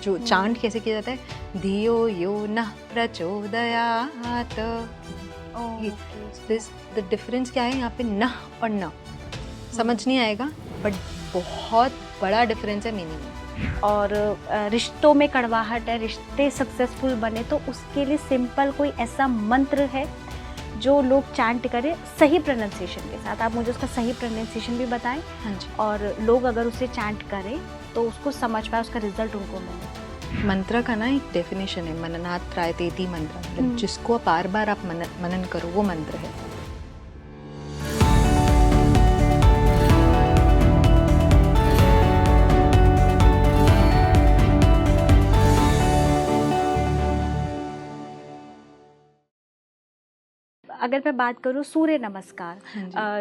जो चांट कैसे किया जाता है, धियो यो नः प्रचोदयात्। द डिफरेंस क्या है यहाँ पे, न और न समझ नहीं आएगा, बट बहुत बड़ा डिफरेंस है मीनिंग में। और रिश्तों में कड़वाहट है, रिश्ते सक्सेसफुल बने तो उसके लिए सिंपल कोई ऐसा मंत्र है जो लोग चैंट करें सही प्रोनाउंसिएशन के साथ? आप मुझे उसका सही प्रोनाउंसिएशन भी बताएं। हाँ जी। और लोग अगर उसे चैंट करें तो उसको समझ पाए, उसका रिजल्ट उनको मिले। मंत्र का ना एक डेफिनेशन है, मननात् त्रायतेति मंत्र, मतलब जिसको बार बार आप मनन करो वो मंत्र है। अगर मैं बात करूँ सूर्य नमस्कार,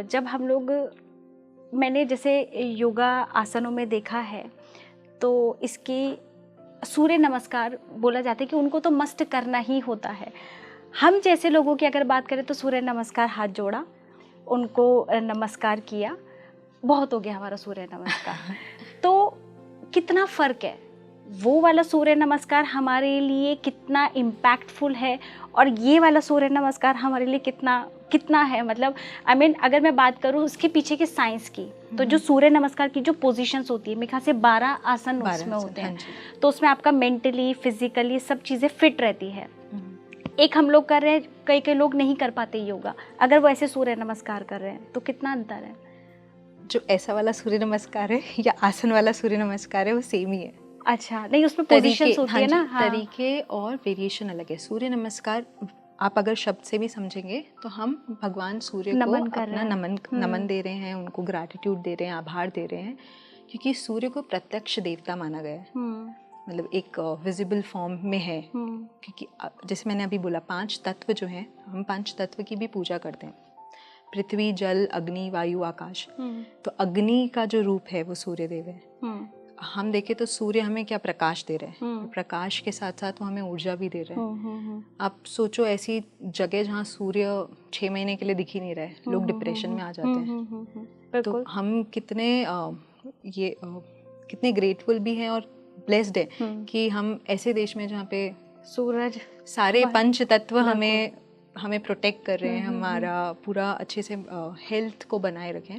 जब हम लोग, मैंने जैसे योगा आसनों में देखा है तो इसकी सूर्य नमस्कार बोला जाता है कि उनको तो मस्ट करना ही होता है। हम जैसे लोगों की अगर बात करें तो सूर्य नमस्कार, हाथ जोड़ा, उनको नमस्कार किया, बहुत हो गया हमारा सूर्य नमस्कार। तो कितना फ़र्क है वो वाला सूर्य नमस्कार हमारे लिए, कितना इम्पैक्टफुल है, और ये वाला सूर्य नमस्कार हमारे लिए कितना है, मतलब अगर मैं बात करूँ उसके पीछे की साइंस की, तो जो सूर्य नमस्कार की जो पोजीशंस होती है, मेरे ख्याल से 12 आसन उसमें होते हैं। तो उसमें आपका मेंटली, फिजिकली सब चीज़ें फिट रहती है। एक हम लोग कर रहे हैं, कई लोग नहीं कर पाते योगा, अगर वो ऐसे सूर्य नमस्कार कर रहे हैं तो कितना अंतर है? जो ऐसा वाला सूर्य नमस्कार है या आसन वाला सूर्य नमस्कार है वो सेम ही है। अच्छा, नहीं उसमें पोजीशंस होती है ना। हाँ। तरीके और वेरिएशन अलग है। सूर्य नमस्कार आप अगर शब्द से भी समझेंगे तो हम भगवान सूर्य को अपना नमन दे रहे हैं, उनको ग्रैटिट्यूड दे रहे हैं, आभार दे रहे हैं, क्योंकि सूर्य को प्रत्यक्ष देवता माना गया है, मतलब एक विजिबल फॉर्म में है। क्योंकि जैसे मैंने अभी बोला 5 तत्व जो हैं, हम 5 तत्व की भी पूजा करते हैं, पृथ्वी, जल, अग्नि, वायु, आकाश। तो अग्नि का जो रूप है वो सूर्य देव है। हम देखें तो सूर्य हमें क्या प्रकाश दे रहे हैं, प्रकाश के साथ साथ वो हमें ऊर्जा भी दे रहे हैं। आप सोचो ऐसी जगह जहाँ सूर्य 6 महीने के लिए दिख ही नहीं रहे, लोग डिप्रेशन में आ जाते हैं। तो हम कितने ग्रेटफुल भी हैं और ब्लेस्ड है कि हम ऐसे देश में जहाँ पे सूरज, सारे पंच तत्व हमें प्रोटेक्ट कर रहे हैं, हमारा पूरा अच्छे से हेल्थ को बनाए रखें।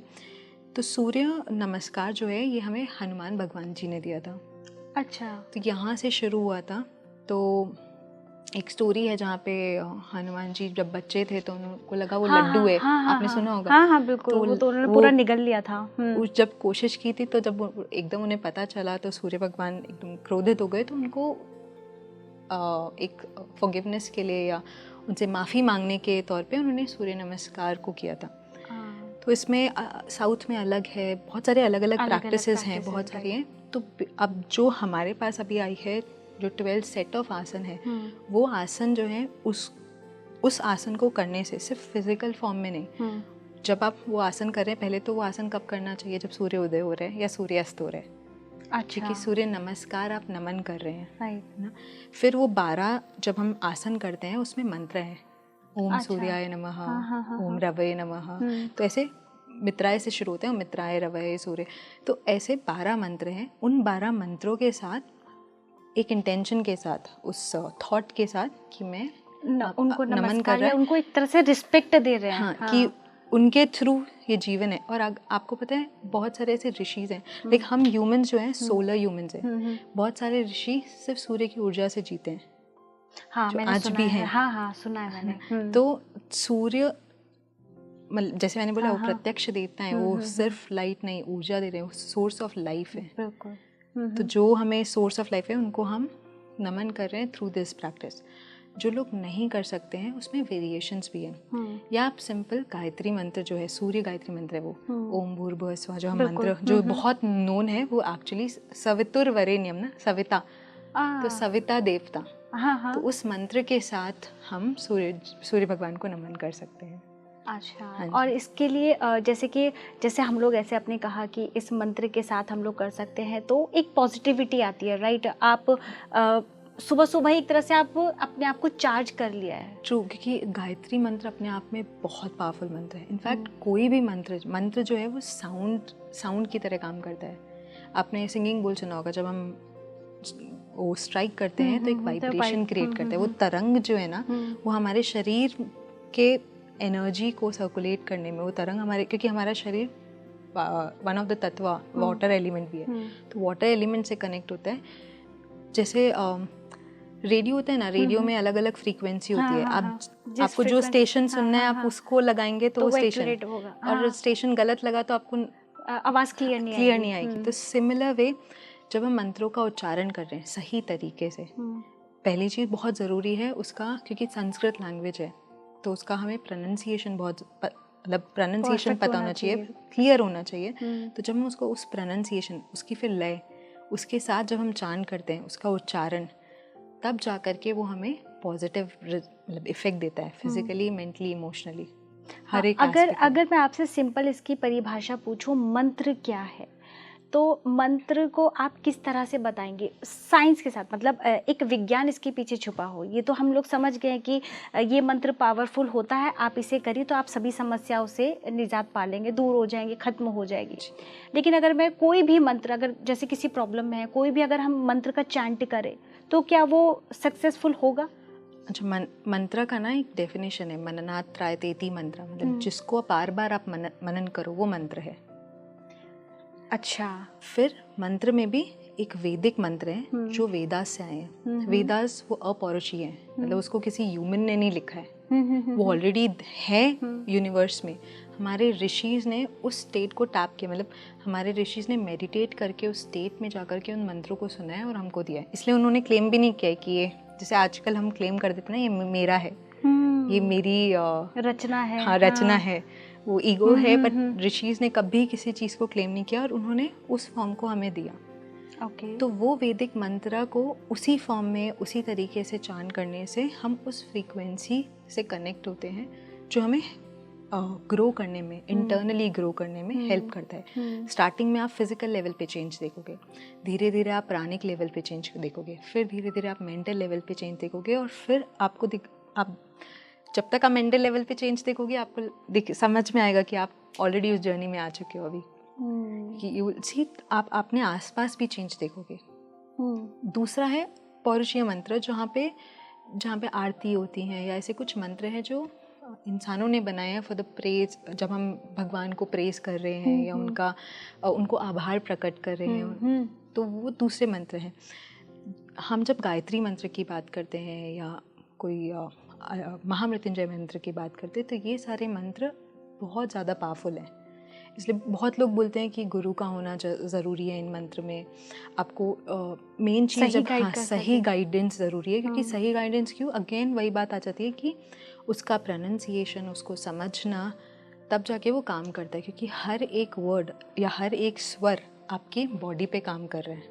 तो सूर्य नमस्कार जो है ये हमें हनुमान भगवान जी ने दिया था। अच्छा। तो यहाँ से शुरू हुआ था। तो एक स्टोरी है जहाँ पे हनुमान जी जब बच्चे थे तो उनको लगा वो लड्डू है। आपने सुना होगा। हाँ बिल्कुल। तो उन्होंने पूरा निगल लिया था। जब कोशिश की थी तो जब एकदम उन्हें पता चला तो सूर्य भगवान एकदम क्रोधित हो गए। तो उनको एक फॉरगिवनेस के लिए या उनसे माफ़ी मांगने के तौर पे उन्होंने सूर्य नमस्कार को किया था। तो इसमें साउथ में अलग है, बहुत सारे अलग अलग प्रैक्टिसेस हैं, बहुत सारी हैं। तो अब जो हमारे पास अभी आई है जो 12 सेट ऑफ आसन है, वो आसन जो है उस आसन को करने से सिर्फ फिजिकल फॉर्म में नहीं, जब आप वो आसन कर रहे हैं पहले तो वो आसन कब करना चाहिए, जब सूर्य उदय हो रहा है या सूर्य अस्त हो रहा है। अच्छा। क्योंकि सूर्य नमस्कार आप नमन कर रहे हैं ना। फिर वो 12 जब हम आसन करते हैं उसमें मंत्र है, ओम सूर्याय नमः, ओम रवये नमः। तो ऐसे मित्राय से शुरू होते हैं, मित्राय रवये सूर्य। तो ऐसे 12 मंत्र हैं। उन 12 मंत्रों के साथ एक इंटेंशन के साथ, उस थॉट के साथ कि मैं उनको नमन कर रहा है, उनको एक तरह से रिस्पेक्ट दे रहे हैं। हाँ, कि उनके थ्रू ये जीवन है। और आपको पता है बहुत सारे ऐसे ऋषिज हैं, लाइक हम ह्यूमंस जो हैं 16 ह्यूमंस हैं, बहुत सारे ऋषि सिर्फ सूर्य की ऊर्जा से जीते हैं। हाँ, मैंने आज भी हैं। हाँ सुना है मैंने। तो सूर्य जैसे मैंने बोला वो प्रत्यक्ष देवता है, वो सिर्फ लाइट नहीं ऊर्जा दे रहे हैं, वो सोर्स ऑफ लाइफ है। बिल्कुल। तो जो हमें सोर्स ऑफ लाइफ है उनको हम नमन कर रहे हैं थ्रू दिस प्रैक्टिस। जो लोग नहीं कर सकते हैं उसमें वेरिएशंस भी हैं। या आप सिंपल गायत्री मंत्र जो है, सूर्य गायत्री मंत्र है, वो ओम भूर्भुवः स्वः जो हम मंत्र जो बहुत नोन है, वो एक्चुअली सवितुर्वरेण्यम ना, सविता, तो सविता देवता। तो उस मंत्र के साथ हम सूर्य भगवान को नमन कर सकते हैं। अच्छा। और इसके लिए जैसे हम लोग ऐसे आपने कहा कि इस मंत्र के साथ हम लोग कर सकते हैं तो एक पॉजिटिविटी आती है, राइट? आप सुबह सुबह एक तरह से आप अपने आप को चार्ज कर लिया है। ट्रू, क्योंकि गायत्री मंत्र अपने आप में बहुत पावरफुल मंत्र है। इनफैक्ट कोई भी मंत्र जो है वो साउंड की तरह काम करता है। आपने सिंगिंग बोल सुना होगा, जब हम वो स्ट्राइक करते हैं तो एक वाइब्रेशन क्रिएट करते हैं। वो तरंग जो है ना वो हमारे शरीर के एनर्जी को सर्कुलेट करने में, वो तरंग हमारे, क्योंकि हमारा शरीर वन ऑफ द तत्व वाटर एलिमेंट भी है, तो वाटर एलिमेंट से कनेक्ट होता है। जैसे रेडियो होता है ना, रेडियो में अलग अलग फ्रीक्वेंसी होती है। आपको जो स्टेशन सुनना है आप उसको लगाएंगे तो वो स्टेशन होगा, और स्टेशन गलत लगा तो आपको आवाज़ क्लियर नहीं आएगी। तो सिमिलर वे जब हम मंत्रों का उच्चारण कर रहे हैं सही तरीके से, पहली चीज़ बहुत ज़रूरी है उसका, क्योंकि संस्कृत लैंग्वेज है तो उसका हमें प्रोनाउंसिएशन मतलब प्रोनाउंसिएशन पता होना चाहिए, क्लियर होना चाहिए। तो जब हम उसको उस प्रोनाउंसिएशन, उसकी फिर लय, उसके साथ जब हम चांट करते हैं उसका उच्चारण, तब जा कर के वो हमें पॉजिटिव मतलब इफेक्ट देता है फिजिकली, मेंटली, इमोशनली, हर एक। अगर मैं आपसे सिंपल इसकी परिभाषा पूछूं, मंत्र क्या है, तो मंत्र को आप किस तरह से बताएंगे साइंस के साथ, मतलब एक विज्ञान इसके पीछे छुपा हो। ये तो हम लोग समझ गए कि ये मंत्र पावरफुल होता है, आप इसे करिए तो आप सभी समस्याओं से निजात पा लेंगे, दूर हो जाएंगे, खत्म हो जाएगी। लेकिन अगर मैं कोई भी मंत्र, अगर जैसे किसी प्रॉब्लम में है कोई भी, अगर हम मंत्र का चैंट करें तो क्या वो सक्सेसफुल होगा? अच्छा, मंत्र का ना एक डेफिनेशन है, मननात् त्रायतेति मंत्र, मतलब जिसको बार बार आप मनन करो वो मंत्र है। अच्छा, फिर मंत्र में भी एक वैदिक मंत्र है जो वेदास से आए हैं। वेदास वो अपौरुषीय है, मतलब उसको किसी ह्यूमन ने नहीं लिखा है, वो ऑलरेडी है यूनिवर्स में। हमारे ऋषिज ने उस स्टेट को टैप किया, मतलब हमारे ऋषिज ने मेडिटेट करके उस स्टेट में जाकर के उन मंत्रों को सुना है और हमको दिया है। इसलिए उन्होंने क्लेम भी नहीं किया कि ये, जैसे आजकल हम क्लेम कर देते ना, ये मेरा है, ये मेरी रचना है। हाँ, रचना है, वो ईगो है। बट ऋषिज ने कभी किसी चीज़ को क्लेम नहीं किया और उन्होंने उस फॉर्म को हमें दिया। तो वो वैदिक मंत्र को उसी फॉर्म में, उसी तरीके से चांट करने से हम उस फ्रीक्वेंसी से कनेक्ट होते हैं जो हमें ग्रो करने में, इंटरनली ग्रो करने में हेल्प करता है। स्टार्टिंग में आप फिजिकल लेवल पे चेंज देखोगे, धीरे धीरे आप प्राणिक लेवल पे चेंज देखोगे, फिर धीरे धीरे आप मेंटल लेवल पे चेंज देखोगे, और फिर आपको आप जब तक आप मेंटल लेवल पे चेंज देखोगे आपको समझ में आएगा कि आप ऑलरेडी उस जर्नी में आ चुके हो अभी। कि यू विल सी, आप अपने आसपास भी चेंज देखोगे। दूसरा है पौरुषीय मंत्र, जहाँ पे आरती होती हैं या ऐसे कुछ मंत्र हैं जो इंसानों ने बनाए हैं फॉर द प्रेज। जब हम भगवान को प्रेज कर रहे हैं या उनको आभार प्रकट कर रहे हैं, तो वो दूसरे मंत्र हैं। हम जब गायत्री मंत्र की बात करते हैं या कोई महामृत्युंजय मंत्र की बात करते हैं, तो ये सारे मंत्र बहुत ज़्यादा पावरफुल हैं। इसलिए बहुत लोग बोलते हैं कि गुरु का होना ज़रूरी है इन मंत्र में। आपको मेन चीज़ सही गाइडेंस ज़रूरी है, क्योंकि सही गाइडेंस क्यों, अगेन वही बात आ जाती है कि उसका प्रोनाउंसिएशन, उसको समझना, तब जाके वो काम करता है। क्योंकि हर एक वर्ड या हर एक स्वर आपकी बॉडी पे काम कर रहे हैं,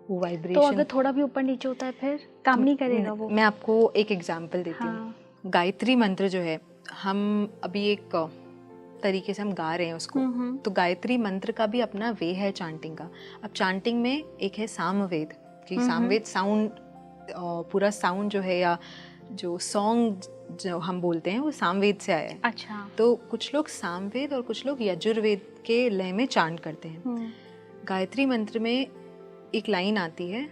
वो वाइब्रेशन। तो अगर थोड़ा भी ऊपर नीचे होता है फिर काम नहीं करेगा वो। मैं आपको एक एग्जांपल देती हूँ। गायत्री मंत्र जो है, हम अभी एक तरीके से हम गा रहे हैं उसको, तो गायत्री मंत्र का भी अपना वे है चांटिंग का। अब चांटिंग में एक है सामवेद, कि सामवेद साउंड, पूरा साउंड जो है या जो सॉन्ग जो हम बोलते हैं वो सामवेद से आया है। अच्छा। तो कुछ लोग सामवेद और कुछ लोग यजुर्वेद के लय में चांट करते हैं। गायत्री मंत्र में एक लाइन आती है,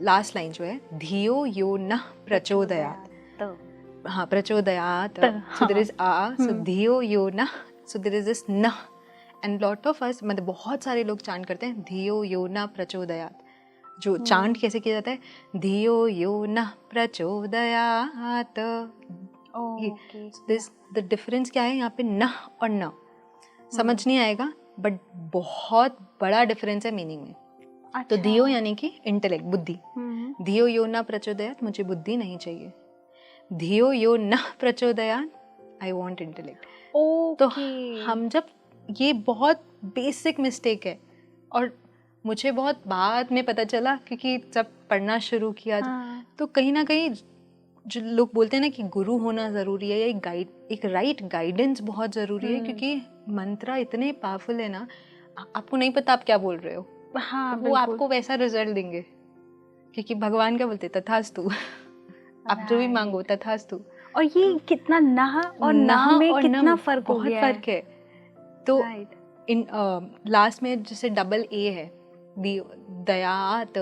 लास्ट लाइन जो है, धियो यो नः प्रचोदयात्। हाँ, प्रचोदयात्, so there is a, so धियो यो नः, so there is this नः, and lot of us, मतलब बहुत सारे लोग चांट करते हैं धियो यो नः प्रचोदयात्। जो चांट कैसे किया जाता है, धियो यो नः प्रचोदयात्। दिस द डिफरेंस क्या है यहाँ पे, नः और न समझ नहीं आएगा, बट बहुत बड़ा डिफरेंस है मीनिंग में। तो धियो यानी कि इंटेलेक्ट, बुद्धि। धियो यो न प्रचोदयात्, मुझे बुद्धि नहीं चाहिए। धियो यो न प्रचोदयात्, आई वांट इंटेलेक्ट। तो हम जब, ये बहुत बेसिक मिस्टेक है और मुझे बहुत बाद में पता चला, क्योंकि जब पढ़ना शुरू किया तो कहीं ना कहीं जो लोग बोलते हैं ना कि गुरु होना ज़रूरी है, या एक राइट गाइडेंस बहुत ज़रूरी है, क्योंकि मंत्र इतने पावरफुल है ना, आपको नहीं पता आप क्या बोल रहे हो। हाँ, वो आपको वैसा रिजल्ट देंगे, क्योंकि भगवान क्या बोलते, तथास्तु। आप जो भी मांगो तथास्तु। और ये कितना नह और ना में कितना फर्क हो गया है। बहुत फर्क है। तो इन लास्ट में जैसे डबल ए है, दयात,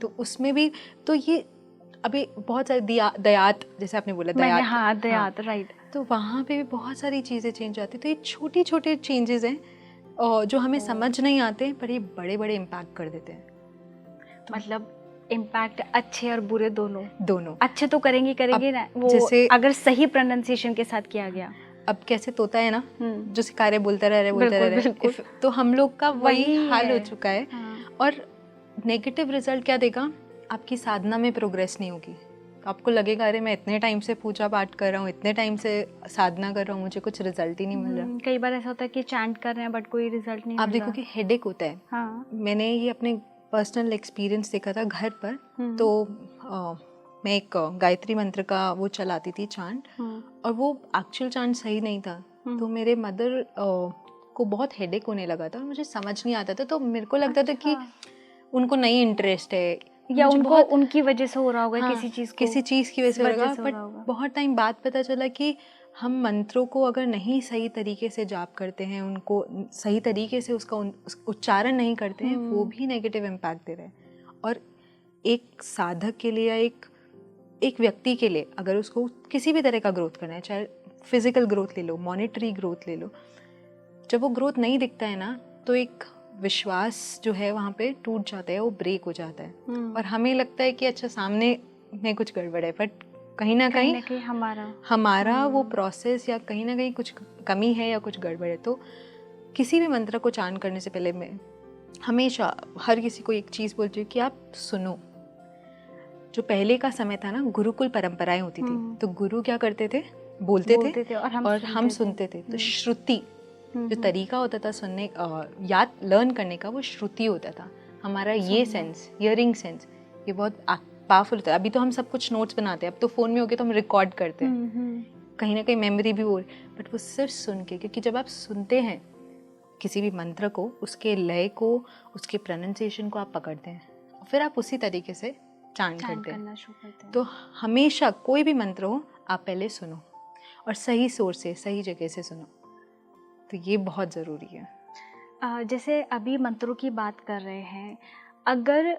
तो उसमें भी तो ये अभी बहुत सारे दयात जैसे आपने बोला दयात, हाँ दयात, राइट। तो वहाँ पे भी बहुत सारी चीज़ें चेंज आती, तो ये छोटी छोटे चेंजेस हैं और जो हमें समझ नहीं आते पर ये बड़े बड़े इम्पैक्ट कर देते हैं। तो मतलब इम्पैक्ट अच्छे और बुरे दोनों अच्छे तो करेंगे ना वो, जैसे अगर सही प्रोनाउंसिएशन के साथ किया गया। अब कैसे तोता है ना जो सिकारे बोलता रह रहे, तो हम लोग का वही हाल हो चुका है। और नेगेटिव रिजल्ट क्या देगा, आपकी साधना में प्रोग्रेस नहीं होगी। आपको लगेगा अरे मैं इतने टाइम से पूजा पाठ कर रहा हूँ, इतने टाइम से साधना कर रहा हूँ, मुझे कुछ रिजल्ट ही नहीं मिल रहा। कई बार ऐसा होता है कि चैंट कर रहे हैं बट कोई रिजल्ट नहीं आप देखो कि हेडेक होता है। हाँ। मैंने ये अपने पर्सनल एक्सपीरियंस देखा था घर पर। तो मैं एक गायत्री मंत्र का वो चलाती थी चांट, और वो एक्चुअल चांट सही नहीं था। तो मेरे मदर को बहुत हेडेक होने लगा था और मुझे समझ नहीं आता था। तो मेरे को लगता था कि उनको नहीं इंटरेस्ट है या उनको उनकी वजह से हो रहा होगा, किसी चीज की वजह से हो रहा होगा। बट बहुत टाइम बाद पता चला कि हम मंत्रों को अगर नहीं सही तरीके से जाप करते हैं, उनको सही तरीके से उसका उच्चारण नहीं करते हैं, वो भी नेगेटिव इम्पैक्ट दे रहे हैं। और एक साधक के लिए या एक व्यक्ति के लिए अगर उसको किसी भी तरह का ग्रोथ करना है, चाहे फिजिकल ग्रोथ ले लो, मॉनेटरी ग्रोथ ले लो, जब वो ग्रोथ नहीं दिखता है ना, तो एक विश्वास जो है वहाँ पे टूट जाता है, वो ब्रेक हो जाता है। और हमें लगता है कि अच्छा सामने में कुछ गड़बड़ है, बट कहीं ना कहीं हमारा वो प्रोसेस या कहीं ना कहीं कुछ कमी है या कुछ गड़बड़ है। तो किसी भी मंत्र को चांट करने से पहले मैं हमेशा हर किसी को एक चीज़ बोलती हूँ कि आप सुनो। जो पहले का समय था ना, गुरुकुल परंपराएं होती थी, तो गुरु क्या करते थे, बोलते थे और हम सुनते थे। तो श्रुति जो तरीका होता था सुनने याद लर्न करने का, वो श्रुति होता था। हमारा ये सेंस, हियरिंग सेंस, ये बहुत पावरफुल होता है। अभी तो हम सब कुछ नोट्स बनाते हैं, अब तो फ़ोन में हो गया तो हम रिकॉर्ड करते हैं, कहीं ना कहीं मेमोरी भी हो रही, बट वो सिर्फ सुन के। क्योंकि जब आप सुनते हैं किसी भी मंत्र को, उसके लय को, उसके प्रोनाउंसिएशन को आप पकड़ते हैं, फिर आप उसी तरीके से चांट करते हैं। तो हमेशा कोई भी मंत्र हो, आप पहले सुनो और सही सोर्स से, सही जगह से सुनो। तो ये बहुत ज़रूरी है। जैसे अभी मंत्रों की बात कर रहे हैं, अगर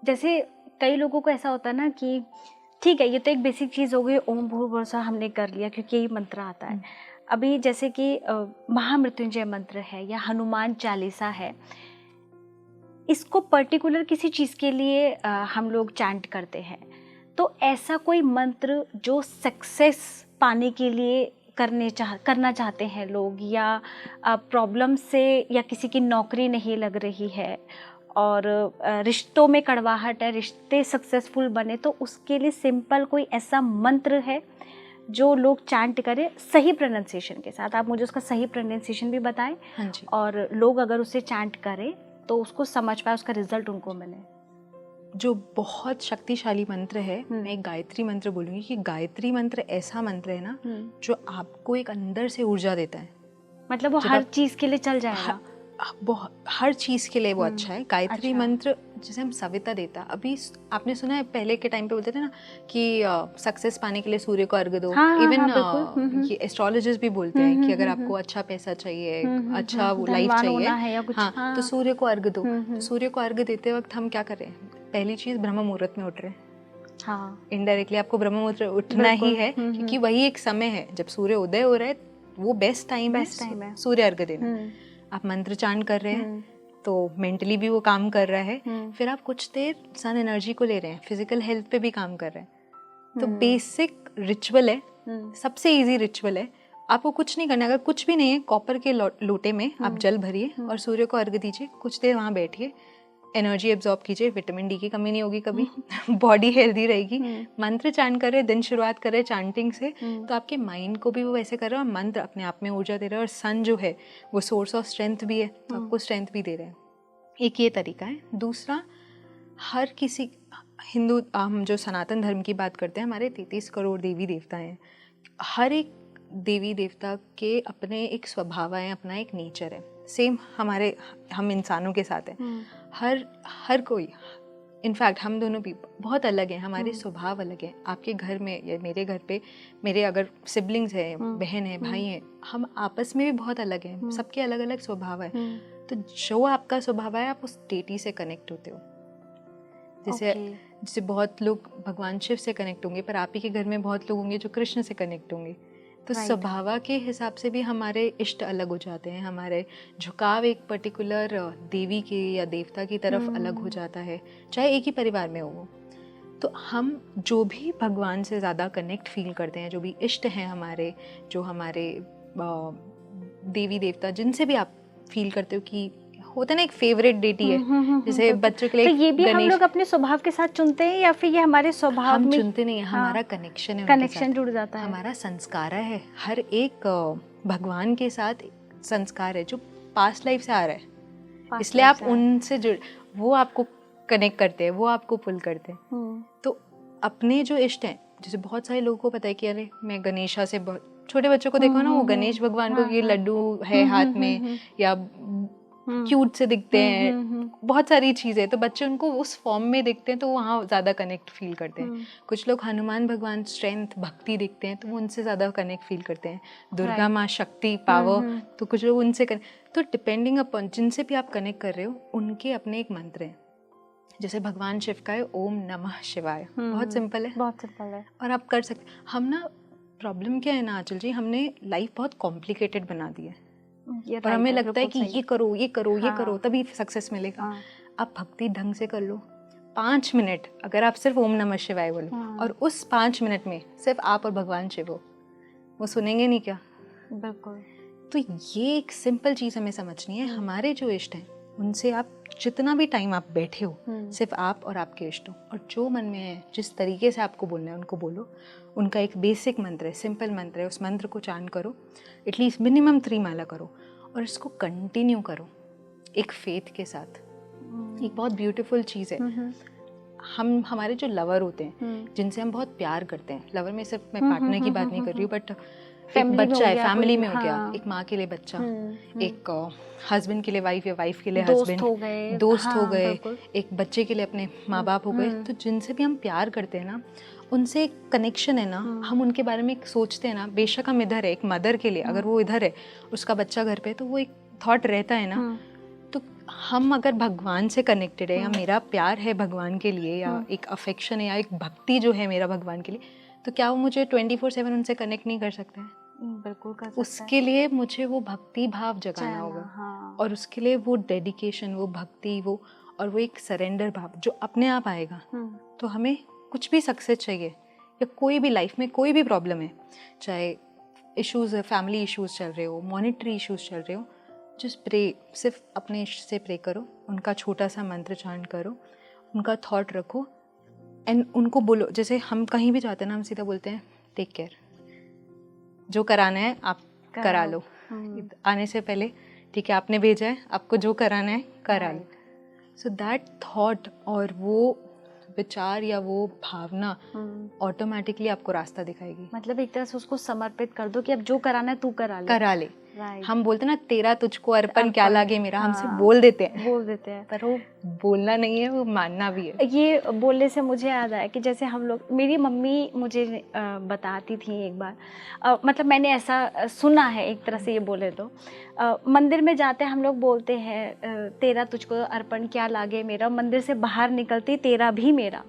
जैसे कई लोगों को ऐसा होता है ना कि ठीक है ये तो एक बेसिक चीज़ हो गई, ओम भूर्भुवः स्वः हमने कर लिया क्योंकि यही मंत्र आता है। अभी जैसे कि महामृत्युंजय मंत्र है या हनुमान चालीसा है, इसको पर्टिकुलर किसी चीज़ के लिए हम लोग चैंट करते हैं। तो ऐसा कोई मंत्र जो सक्सेस पाने के लिए करना चाहते हैं लोग, या प्रॉब्लम से, या किसी की नौकरी नहीं लग रही है और रिश्तों में कड़वाहट है, रिश्ते सक्सेसफुल बने, तो उसके लिए सिंपल कोई ऐसा मंत्र है जो लोग चैंट करें सही प्रोनाउंसिएशन के साथ? आप मुझे उसका सही प्रोनाउंसिएशन भी बताएं। हाँ जी। और लोग अगर उसे चैंट करें तो उसको समझ पाए, उसका रिजल्ट उनको मिले। जो बहुत शक्तिशाली मंत्र है, मैं एक गायत्री मंत्र बोलूँगी कि गायत्री मंत्र ऐसा मंत्र है ना जो आपको एक अंदर से ऊर्जा देता है। मतलब वो हर चीज़ के लिए चल जाएगा, हर चीज़ के लिए वो अच्छा है। गायत्री मंत्र जैसे हम सविता देता, अभी आपने सुना है पहले के टाइम पे बोलते थे ना कि सक्सेस पाने के लिए सूर्य को अर्घ दो। इवन ये एस्ट्रोलॉजर्स भी बोलते हैं कि अगर आपको अच्छा पैसा चाहिए, अच्छा वो लाइफ चाहिए, हाँ, तो सूर्य को अर्घ दो। तो सूर्य को अर्घ देते वक्त हम क्या कर रहे हैं? पहली चीज़ ब्रह्म मुहूर्त में उठ रहे हैं। हाँ, इनडायरेक्टली आपको ब्रह्म मुहूर्त उठना ही है, क्योंकि वही एक समय है जब सूर्य उदय हो रहा है, वो बेस्ट टाइम है सूर्य अर्घ देना। आप मंत्र चांट कर रहे हैं तो मेंटली भी वो काम कर रहा है। फिर आप कुछ देर सन एनर्जी को ले रहे हैं, फिजिकल हेल्थ पे भी काम कर रहे हैं। तो बेसिक रिचुअल है, सबसे इजी रिचुअल है। आपको कुछ नहीं करना, अगर कुछ भी नहीं है, कॉपर के लोटे में आप जल भरिए और सूर्य को अर्घ दीजिए, कुछ देर वहाँ बैठिए, एनर्जी एब्जॉर्ब कीजिए, विटामिन डी की कमी नहीं होगी कभी, बॉडी हेल्दी रहेगी। मंत्र चांट कर रहे, दिन शुरुआत कर रहे चांटिंग से, तो आपके माइंड को भी वो वैसे कर रहा है, मंत्र अपने आप में ऊर्जा दे रहा है। और सन जो है वो सोर्स ऑफ स्ट्रेंथ भी है, तो आपको स्ट्रेंथ भी दे रहे हैं। एक ये तरीका है। दूसरा, हर किसी हिंदू, हम जो सनातन धर्म की बात करते हैं, हमारे 33 करोड़ देवी देवता हैं। हर एक देवी देवता के अपने एक स्वभाव है, अपना एक नेचर है। सेम हम इंसानों के साथ हैं। हर कोई, इनफैक्ट हम दोनों भी बहुत अलग हैं, हमारे स्वभाव अलग हैं। आपके घर में या मेरे घर पे मेरे अगर सिबलिंग्स हैं, बहन है, भाई हैं, हम आपस में भी बहुत अलग हैं, सबके अलग अलग स्वभाव है। तो जो आपका स्वभाव है आप उस डेटी से कनेक्ट होते हो। जैसे बहुत लोग भगवान शिव से कनेक्ट होंगे, पर आप ही के घर में बहुत लोग होंगे जो कृष्ण से कनेक्ट होंगे। तो स्वभाव के हिसाब से भी हमारे इष्ट अलग हो जाते हैं, हमारे झुकाव एक पर्टिकुलर देवी के या देवता की तरफ अलग हो जाता है, चाहे एक ही परिवार में हो। तो हम जो भी भगवान से ज़्यादा कनेक्ट फील करते हैं, जो भी इष्ट हैं हमारे, जो हमारे देवी देवता जिनसे भी आप फील करते हो कि होता है ना एक फेवरेट डेटी है, जैसे बच्चों के लिए तो ये भी हम लोग अपने स्वभाव के साथ चुनते हैं या फिर ये हमारे स्वभाव हम में चुनते नहीं है, हमारा कनेक्शन है, कनेक्शन जुड़ जाता है, हमारा संस्कार है। हर एक भगवान के साथ संस्कार है जो पास्ट लाइफ से आ रहा है, इसलिए आप उनसे जुड़, वो आपको कनेक्ट करते हैं, वो आपको पुल करते हैं। तो अपने जो इष्ट हैं, जैसे बहुत सारे लोगों को पता है कि अरे मैं गणेशा से, छोटे बच्चों को देखो ना, वो गणेश भगवान को ये लड्डू है हाथ में या क्यूट से दिखते हैं, बहुत सारी चीजें, तो बच्चे उनको उस फॉर्म में देखते हैं तो वहाँ ज्यादा कनेक्ट फील करते हैं। कुछ लोग हनुमान भगवान स्ट्रेंथ भक्ति देखते हैं तो वो उनसे ज्यादा कनेक्ट फील करते हैं, दुर्गा माँ शक्ति पावर, तो कुछ लोग उनसे तो डिपेंडिंग अपॉन जिनसे भी आप कनेक्ट कर रहे हो उनके अपने एक मंत्र हैं। जैसे भगवान शिव का है ओम नमः शिवाय, बहुत सिंपल है, बहुत सिंपल है, और आप कर सकते। हम ना प्रॉब्लम क्या है ना आंचल जी, हमने लाइफ बहुत कॉम्प्लिकेटेड बना दी है और हमें लगता है कि ये करो ये करो ये करो तभी सक्सेस मिलेगा। आप भक्ति ढंग से कर लो, 5 मिनट अगर आप सिर्फ ओम नमः शिवाय बोलो और उस 5 मिनट में सिर्फ आप और भगवान शिव हो, वो सुनेंगे नहीं क्या? बिल्कुल। तो ये एक सिंपल चीज़ हमें समझनी है। हमारे जो इष्ट हैं उनसे आप जितना भी टाइम आप बैठे हो सिर्फ आप और आपके इष्ट हो, और जो मन में है जिस तरीके से आपको बोलना है उनको बोलो। उनका एक बेसिक मंत्र है, सिंपल मंत्र है, उस मंत्र को चांट करो, एटलीस्ट मिनिमम 3 माला करो और इसको कंटिन्यू करो एक फेथ के साथ। एक बहुत ब्यूटीफुल चीज़ है, हम हमारे जो लवर होते हैं जिनसे हम बहुत प्यार करते हैं, लवर में सिर्फ मैं पार्टनर की बात नहीं कर रही हूँ, बट एक बच्चा है, फैमिली में हो गया, एक माँ के लिए बच्चा, एक हस्बैंड के लिए वाइफ या वाइफ के लिए हस्बैंड, दोस्त हो गए, एक बच्चे के लिए अपने माँ बाप हो गए। तो जिनसे भी हम प्यार करते हैं ना, उनसे एक कनेक्शन है ना, हम उनके बारे में सोचते हैं ना, बेशक हम इधर है, एक मदर के लिए अगर वो इधर है, उसका बच्चा घर पे, तो वो एक थॉट रहता है ना। तो हम अगर भगवान से कनेक्टेड है या मेरा प्यार है भगवान के लिए या एक अफेक्शन है या एक भक्ति जो है मेरा भगवान के लिए, तो क्या वो मुझे 24/7 उनसे कनेक्ट नहीं कर सकते हैं? बिल्कुल कर सकते हैं। उसके लिए मुझे वो भक्ति भाव जगाना होगा, और उसके लिए वो डेडिकेशन, वो भक्ति, वो और वो एक सरेंडर भाव जो अपने आप आएगा। तो हमें कुछ भी सक्सेस चाहिए या कोई भी लाइफ में कोई भी प्रॉब्लम है, चाहे इश्यूज है, फैमिली इश्यूज चल रहे हो, मॉनेटरी इश्यूज चल रहे हो, जस्ट प्रे, सिर्फ अपने इष्ट से प्रे करो, उनका छोटा सा मंत्र चांट करो, उनका थॉट रखो एंड उनको बोलो। जैसे हम कहीं भी जाते हैं ना, हम सीधा बोलते हैं टेक केयर, जो कराना है आप करा लो आने से पहले, ठीक है, आपने भेजा है, आपको जो कराना है करा लो। सो दैट थॉट और वो विचार या वो भावना ऑटोमेटिकली आपको रास्ता दिखाएगी। मतलब एक तरह से उसको समर्पित कर दो कि अब जो कराना है तू करा ले। हम बोलते ना तेरा तुझको अर्पण क्या लागे मेरा, हमसे बोल देते हैं, पर वो बोलना नहीं है, वो मानना भी है। ये बोलने से मुझे याद आया कि जैसे हम लोग, मेरी मम्मी मुझे बताती थी एक बार, मतलब मैंने ऐसा सुना है एक तरह से, ये बोले तो मंदिर में जाते हम लोग बोलते हैं तेरा तुझको अर्पण क्या लागे मेरा, मंदिर से बाहर निकलती तेरा भी मेरा।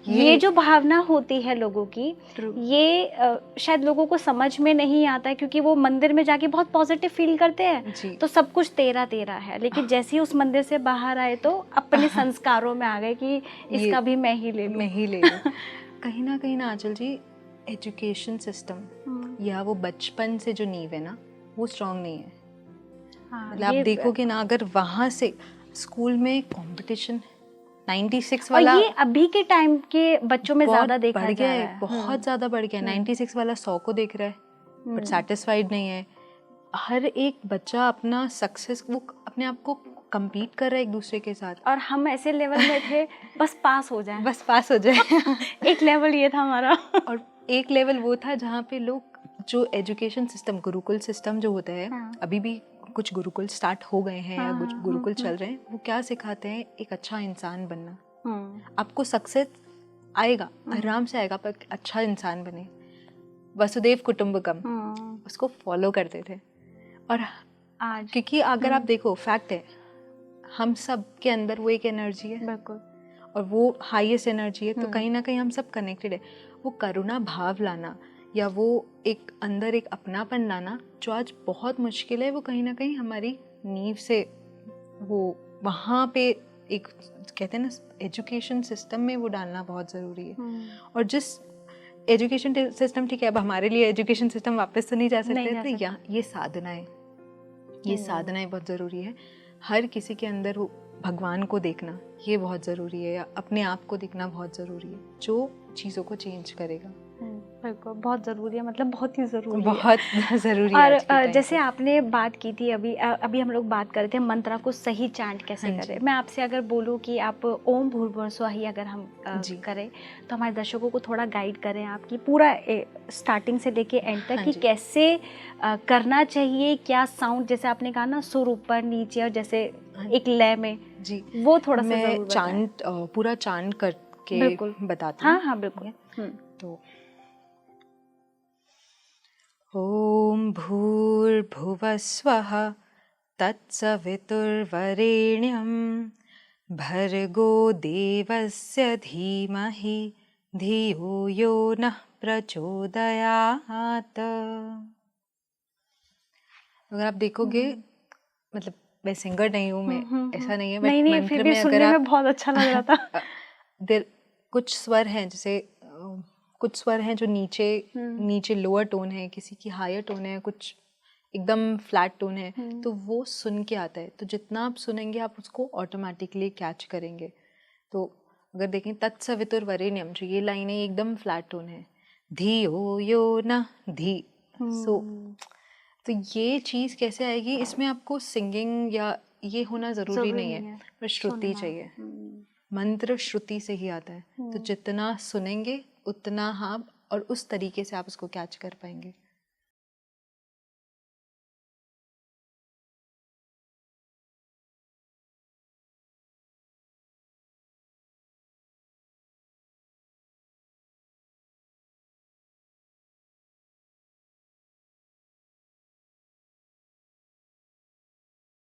ये जो भावना होती है लोगों की, ये शायद लोगों को समझ में नहीं आता है, क्योंकि वो मंदिर में जाके बहुत पॉजिटिव फील करते हैं, तो सब कुछ तेरा तेरा है, लेकिन जैसे ही उस मंदिर से बाहर आए तो अपने संस्कारों में आ गए कि इसका भी मैं ही ले लूं। कहीं ना आंचल जी, एजुकेशन सिस्टम या वो बचपन से जो नींव है ना, वो स्ट्रांग नहीं है। मतलब आप देखोगे ना, अगर वहाँ से स्कूल में कंपटीशन 96 वाला, और ये अभी के टाइम के बच्चों में ज्यादा देखा जा रहा है, बहुत ज्यादा बढ़ गया। 96 वाला 100 को देख रहा है बट सेटिस्फाइड नहीं है। हर एक बच्चा अपना सक्सेस, वो अपने आप को compete कर रहा है एक दूसरे के साथ, और हम ऐसे लेवल में थे बस पास हो जाए। एक लेवल ये था हमारा, और एक लेवल वो था जहाँ पे लोग, जो एजुकेशन सिस्टम, गुरुकुल सिस्टम जो होता है, अभी भी कुछ गुरुकुल स्टार्ट हो गए हैं या गुरुकुल चल रहे हैं, वो क्या सिखाते हैं, एक अच्छा इंसान बनना। आपको सक्सेस आएगा, आराम से आएगा, पर अच्छा इंसान बने, वसुदेव कुटुंबकम, उसको फॉलो करते थे। और आज। क्योंकि अगर आप देखो, फैक्ट है, हम सब के अंदर वो एक एनर्जी है, बिल्कुल, और वो हाईएस्ट एनर्जी है, तो कहीं ना कहीं हम सब कनेक्टेड है। वो करुणा भाव लाना या वो एक अंदर एक अपनापन लाना जो आज बहुत मुश्किल है, वो कहीं ना कहीं हमारी नींव से वो वहाँ पे एक कहते हैं ना, एजुकेशन सिस्टम में वो डालना बहुत ज़रूरी है। और जिस एजुकेशन सिस्टम, ठीक है, अब हमारे लिए एजुकेशन सिस्टम वापस तो नहीं जा सकते, तो या ये साधनाएं, ये साधनाएं बहुत ज़रूरी है। हर किसी के अंदर वो भगवान को देखना ये बहुत ज़रूरी है, या अपने आप को देखना बहुत ज़रूरी है, जो चीज़ों को चेंज करेगा। बिल्कुल, बहुत ज़रूरी है, मतलब बहुत ही ज़रूरी है, बहुत ज़रूरी है आज के और टाइम जैसे पे। आपने बात की थी अभी हम लोग बात कर रहे थे मंत्रा को सही चैंट कैसे हाँ करें। मैं आपसे अगर बोलूँ कि आप ओम भूर्भुवः स्वः ही अगर हम जी। करें, तो हमारे दर्शकों को थोड़ा गाइड करें आपकी पूरा स्टार्टिंग से लेके एंड तक, हाँ कि जी। कैसे करना चाहिए, क्या साउंड, जैसे आपने कहा ना सुर ऊपर नीचे और जैसे एक लय में, जी, वो थोड़ा सा मैं ज़रूर बताएं। चांट पूरा चांट करके बिल्कुल, बताती हूँ। हाँ हाँ बिल्कुल। तो ओम भूर्भुवः स्वः तत्सवितुर्वरेण्यं भर्गो देवस्य धीमहि धियो यो नः प्रचोदयात्। अगर आप देखोगे, मतलब मैं सिंगर नहीं हूँ, मैं ऐसा नहीं है, बट नहीं, फिर मंत्र भी में अगर सुनने में आप बहुत अच्छा लग रहा था। कुछ स्वर हैं, जैसे कुछ स्वर हैं जो नीचे लोअर टोन है, किसी की हायर टोन है, कुछ एकदम फ्लैट टोन है, तो वो सुन के आता है। तो जितना आप सुनेंगे आप उसको ऑटोमेटिकली कैच करेंगे। तो अगर देखें, तत्सवितुर्वरेण्यम, जो ये लाइन है एकदम फ्लैट टोन है, धियो यो न धी। सो तो ये चीज़ कैसे आएगी, इसमें आपको सिंगिंग या ये होना ज़रूरी नहीं है, पर श्रुति चाहिए। मंत्र श्रुति से ही आता है, तो जितना सुनेंगे उतना आप और उस तरीके से आप उसको कैच कर पाएंगे।